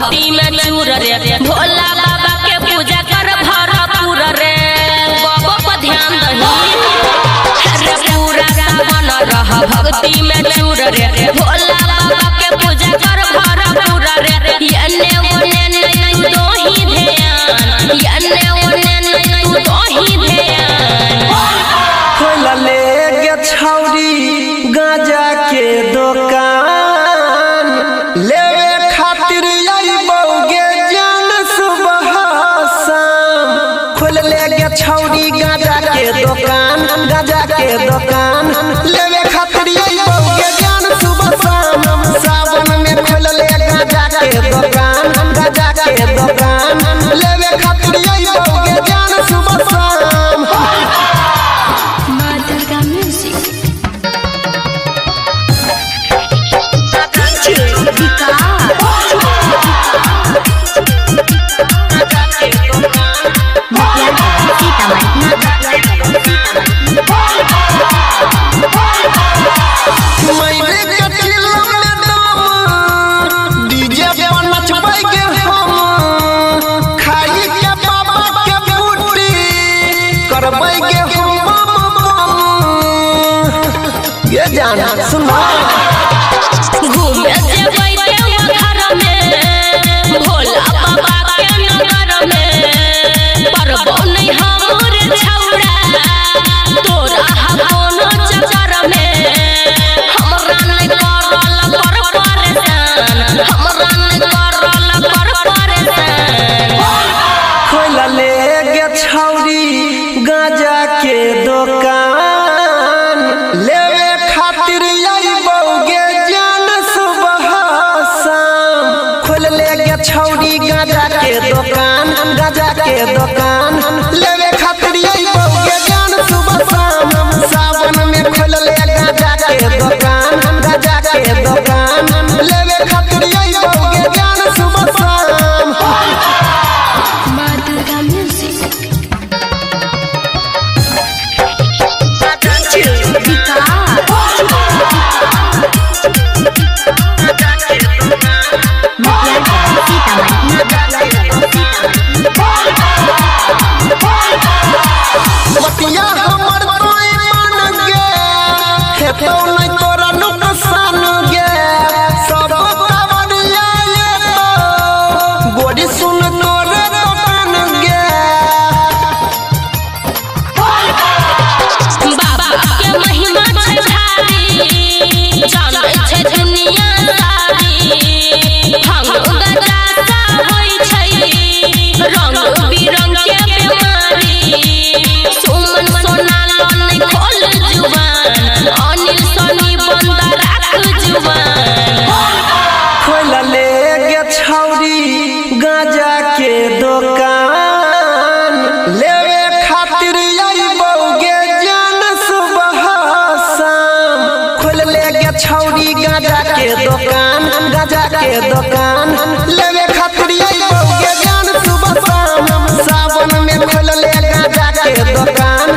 भक्ति में चूर रे भोला बाबा के पूजा कर भरपूर रे बाबा पर ध्यान दही रे पूरा सावन रह भक्ति में चूर रे भोला बाबा के पूजा कर भरपूर रे यने ओने नहीं तो ही ध्यान यने ओने नहीं तो ही ध्यान खोला ले गे छौरी गाजा के दुकान लेवे खातिर अइबौगे जान सुबह शाम खोल ले गे छौरी गाजा के दुकान लेवे खातिर अइबौगे जान सुबह शाम सावन में खोल ले गाजा के दुकान लेवे खातिर अइबौगे जान सुबह शाम जाना सुना घूमे जेबै देवघर में भोला बाबा के नगर में परबो नहीं हमर छौरा तोरा कोनो चक्कर में हमरा नहीं करल पर परेशान हमरा नहीं करल पर परेशान खोला ले गे छौरी गाजा के दुकान लेवे खातिर अइबौगे जान सुबह शाम खोल ले गे छौरी गाजा के दुकान लेवे खातिर अइबौगे जान सुबह शाम सावन में खोल ले गाजा के दुकान लेवे खातिर अइबौगे जान सुबह शाम बतिया हमर कोई मान गे हेतौ नहीं तोरा नुकसान गे सब कावड़िया ये तो गोड़ी सुन तोरे दुकान गे बाबा के महिमा छै भारी जानै छै दुनिया सारी हम गजा सा होई छै रंग बिरंग के बीमारी सुमन सोना लन खोल जुबान अनिल सनी बंद राख जुबान खोल ले गे छौरी गाजा के दुकान लेवे खातिर अइबौगे जान सुबह शाम खोल ले गे छौरी गाजा के दुकान लेवे खातिर अइबौगे जान सुबह शाम सावन में खोल ले गाजा के दुकान